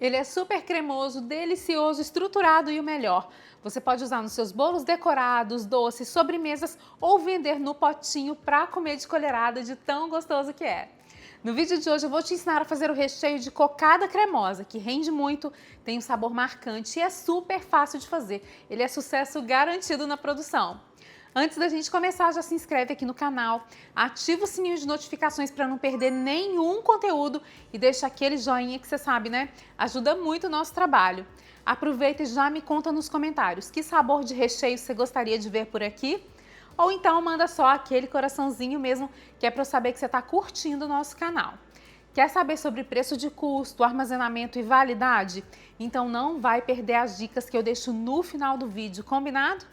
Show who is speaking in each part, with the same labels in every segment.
Speaker 1: Ele é super cremoso, delicioso, estruturado e o melhor. Você pode usar nos seus bolos decorados, doces, sobremesas ou vender no potinho para comer de colherada de tão gostoso que é. No vídeo de hoje eu vou te ensinar a fazer o recheio de cocada cremosa, que rende muito, tem um sabor marcante e é super fácil de fazer. Ele é sucesso garantido na produção. Antes da gente começar, já se inscreve aqui no canal, ativa o sininho de notificações para não perder nenhum conteúdo e deixa aquele joinha que você sabe, né? Ajuda muito o nosso trabalho. Aproveita e já me conta nos comentários que sabor de recheio você gostaria de ver por aqui. Ou então manda só aquele coraçãozinho mesmo, que é para eu saber que você está curtindo o nosso canal. Quer saber sobre preço de custo, armazenamento e validade? Então não vai perder as dicas que eu deixo no final do vídeo, combinado?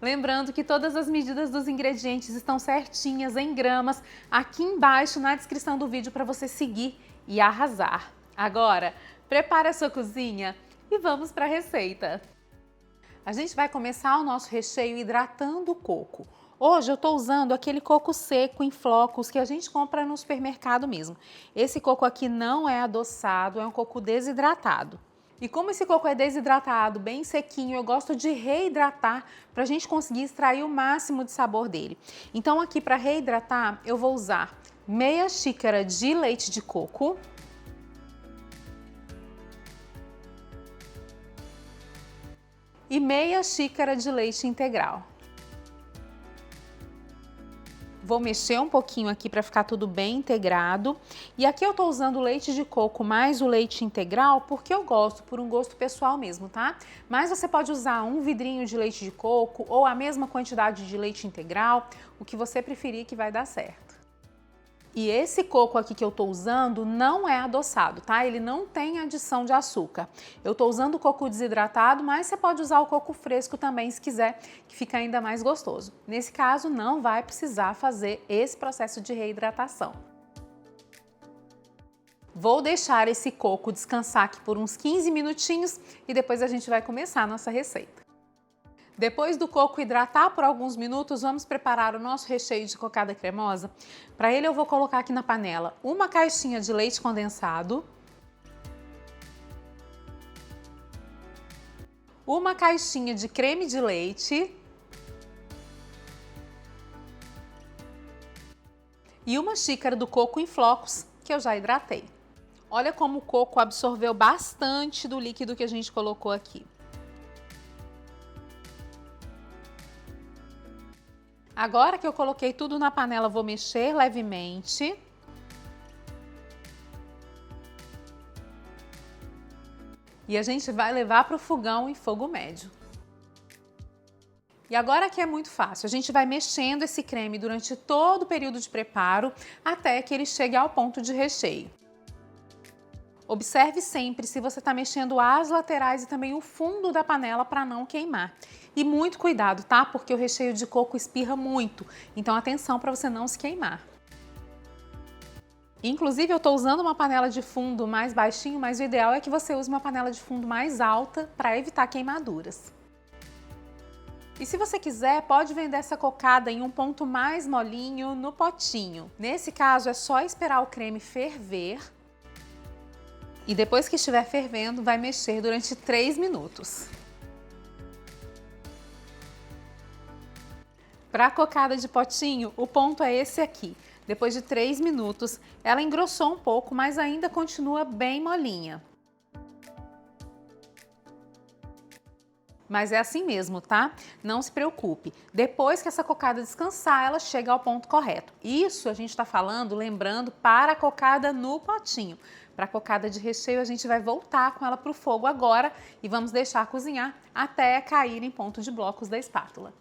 Speaker 1: Lembrando que todas as medidas dos ingredientes estão certinhas em gramas aqui embaixo na descrição do vídeo para você seguir e arrasar. Agora, prepare a sua cozinha e vamos para a receita. A gente vai começar o nosso recheio hidratando o coco. Hoje eu estou usando aquele coco seco em flocos que a gente compra no supermercado mesmo. Esse coco aqui não é adoçado, é um coco desidratado. E como esse coco é desidratado, bem sequinho, eu gosto de reidratar para a gente conseguir extrair o máximo de sabor dele. Então aqui para reidratar eu vou usar meia xícara de leite de coco, e meia xícara de leite integral. Vou mexer um pouquinho aqui para ficar tudo bem integrado. E aqui eu tô usando o leite de coco mais o leite integral porque eu gosto, por um gosto pessoal mesmo, tá? Mas você pode usar um vidrinho de leite de coco ou a mesma quantidade de leite integral, o que você preferir que vai dar certo. E esse coco aqui que eu tô usando não é adoçado, tá? Ele não tem adição de açúcar. Eu tô usando o coco desidratado, mas você pode usar o coco fresco também se quiser, que fica ainda mais gostoso. Nesse caso, não vai precisar fazer esse processo de reidratação. Vou deixar esse coco descansar aqui por uns 15 minutinhos e depois a gente vai começar a nossa receita. Depois do coco hidratar por alguns minutos, vamos preparar o nosso recheio de cocada cremosa. Para ele eu vou colocar aqui na panela uma caixinha de leite condensado, uma caixinha de creme de leite e uma xícara do coco em flocos que eu já hidratei. Olha como o coco absorveu bastante do líquido que a gente colocou aqui. Agora que eu coloquei tudo na panela, vou mexer levemente. E a gente vai levar para o fogão em fogo médio. E agora que é muito fácil, a gente vai mexendo esse creme durante todo o período de preparo até que ele chegue ao ponto de recheio. Observe sempre se você está mexendo as laterais e também o fundo da panela para não queimar. E muito cuidado, tá? Porque o recheio de coco espirra muito, então atenção para você não se queimar. Inclusive eu estou usando uma panela de fundo mais baixinho, mas o ideal é que você use uma panela de fundo mais alta para evitar queimaduras. E se você quiser, pode vender essa cocada em um ponto mais molinho no potinho. Nesse caso é só esperar o creme ferver. E depois que estiver fervendo, vai mexer durante 3 minutos. Para a cocada de potinho, o ponto é esse aqui. Depois de 3 minutos, ela engrossou um pouco, mas ainda continua bem molinha. Mas é assim mesmo, tá? Não se preocupe. Depois que essa cocada descansar, ela chega ao ponto correto. Isso a gente está falando, lembrando, para a cocada no potinho. Para a cocada de recheio, a gente vai voltar com ela para o fogo agora e vamos deixar cozinhar até cair em ponto de blocos da espátula.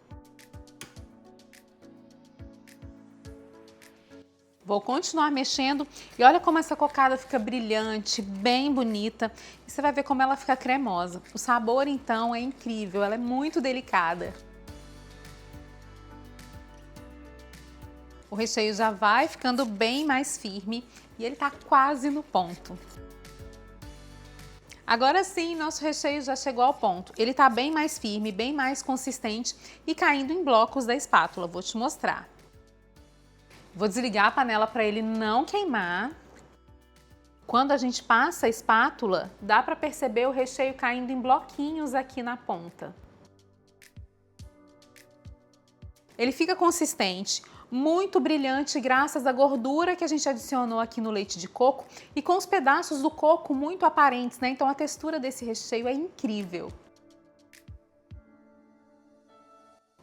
Speaker 1: Vou continuar mexendo e olha como essa cocada fica brilhante, bem bonita. E você vai ver como ela fica cremosa. O sabor, então, é incrível, ela é muito delicada. O recheio já vai ficando bem mais firme e ele tá quase no ponto. Agora sim, nosso recheio já chegou ao ponto. Ele tá bem mais firme, bem mais consistente e caindo em blocos da espátula. Vou te mostrar. Vou desligar a panela para ele não queimar. Quando a gente passa a espátula, dá para perceber o recheio caindo em bloquinhos aqui na ponta. Ele fica consistente, muito brilhante graças à gordura que a gente adicionou aqui no leite de coco e com os pedaços do coco muito aparentes, né? Então a textura desse recheio é incrível.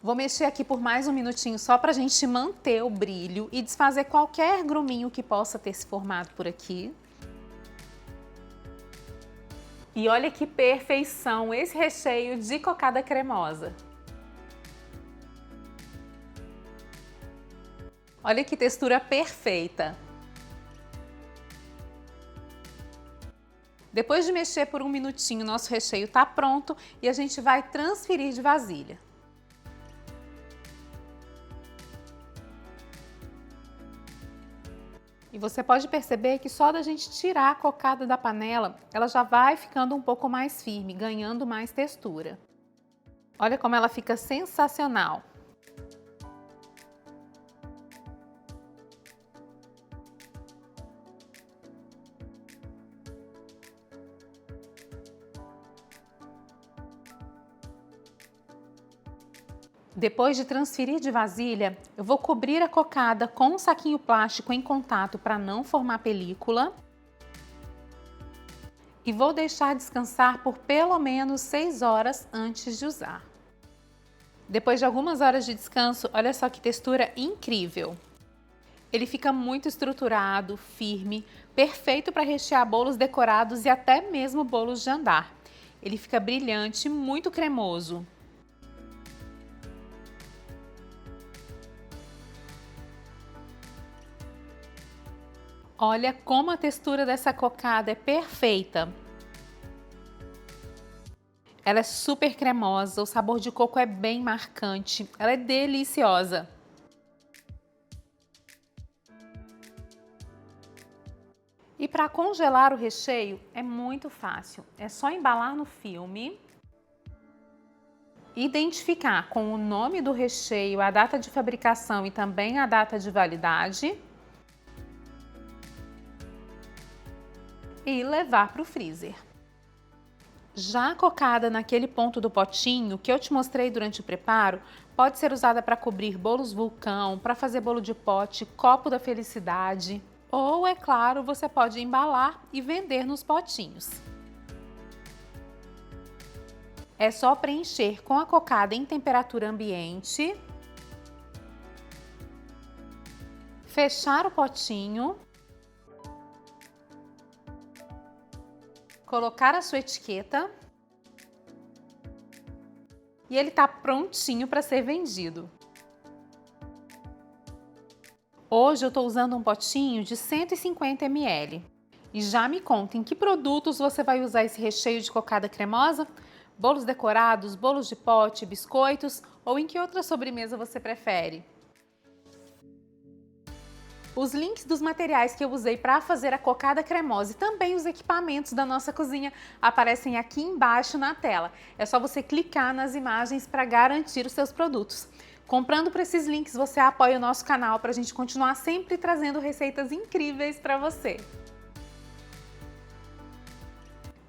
Speaker 1: Vou mexer aqui por mais um minutinho só para a gente manter o brilho e desfazer qualquer gruminho que possa ter se formado por aqui. E olha que perfeição esse recheio de cocada cremosa. Olha que textura perfeita! Depois de mexer por um minutinho, nosso recheio está pronto e a gente vai transferir de vasilha. E você pode perceber que só da gente tirar a cocada da panela, ela já vai ficando um pouco mais firme, ganhando mais textura. Olha como ela fica sensacional! Depois de transferir de vasilha, eu vou cobrir a cocada com um saquinho plástico em contato para não formar película. E vou deixar descansar por pelo menos 6 horas antes de usar. Depois de algumas horas de descanso, olha só que textura incrível! Ele fica muito estruturado, firme, perfeito para rechear bolos decorados e até mesmo bolos de andar. Ele fica brilhante, muito cremoso. Olha como a textura dessa cocada é perfeita. Ela é super cremosa, o sabor de coco é bem marcante, ela é deliciosa. E para congelar o recheio é muito fácil, é só embalar no filme, identificar com o nome do recheio, a data de fabricação e também a data de validade e levar para o freezer. Já a cocada naquele ponto do potinho que eu te mostrei durante o preparo, pode ser usada para cobrir bolos vulcão, para fazer bolo de pote, copo da felicidade, ou, é claro, você pode embalar e vender nos potinhos. É só preencher com a cocada em temperatura ambiente, fechar o potinho, colocar a sua etiqueta e ele está prontinho para ser vendido. Hoje eu estou usando um potinho de 150 ml. E já me conta em que produtos você vai usar esse recheio de cocada cremosa? Bolos decorados, bolos de pote, biscoitos ou em que outra sobremesa você prefere? Os links dos materiais que eu usei para fazer a cocada cremosa e também os equipamentos da nossa cozinha aparecem aqui embaixo na tela. É só você clicar nas imagens para garantir os seus produtos. Comprando por esses links, você apoia o nosso canal para a gente continuar sempre trazendo receitas incríveis para você.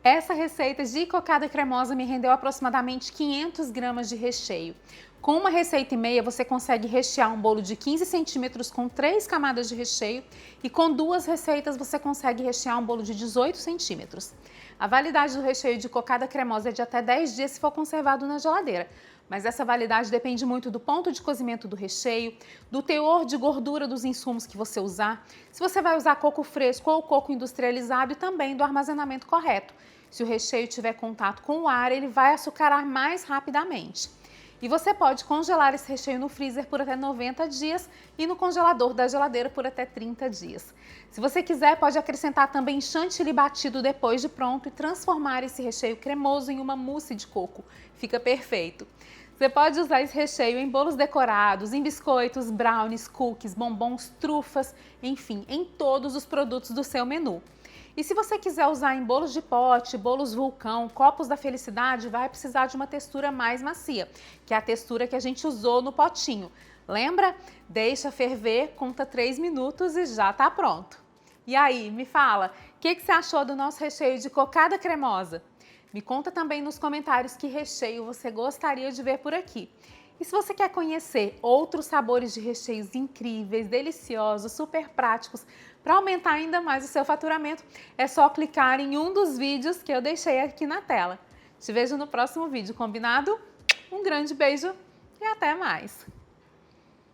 Speaker 1: Essa receita de cocada cremosa me rendeu aproximadamente 500 gramas de recheio. Com uma receita e meia, você consegue rechear um bolo de 15 centímetros com 3 camadas de recheio e com 2 receitas você consegue rechear um bolo de 18 centímetros. A validade do recheio de cocada cremosa é de até 10 dias se for conservado na geladeira, mas essa validade depende muito do ponto de cozimento do recheio, do teor de gordura dos insumos que você usar, se você vai usar coco fresco ou coco industrializado e também do armazenamento correto. Se o recheio tiver contato com o ar, ele vai açucarar mais rapidamente. E você pode congelar esse recheio no freezer por até 90 dias e no congelador da geladeira por até 30 dias. Se você quiser, pode acrescentar também chantilly batido depois de pronto e transformar esse recheio cremoso em uma mousse de coco. Fica perfeito. Você pode usar esse recheio em bolos decorados, em biscoitos, brownies, cookies, bombons, trufas, enfim, em todos os produtos do seu menu. E se você quiser usar em bolos de pote, bolos vulcão, copos da felicidade, vai precisar de uma textura mais macia, que é a textura que a gente usou no potinho. Lembra? Deixa ferver, conta 3 minutos e já tá pronto. E aí, me fala, que você achou do nosso recheio de cocada cremosa? Me conta também nos comentários que recheio você gostaria de ver por aqui. E se você quer conhecer outros sabores de recheios incríveis, deliciosos, super práticos, para aumentar ainda mais o seu faturamento, é só clicar em um dos vídeos que eu deixei aqui na tela. Te vejo no próximo vídeo, combinado? Um grande beijo e até mais!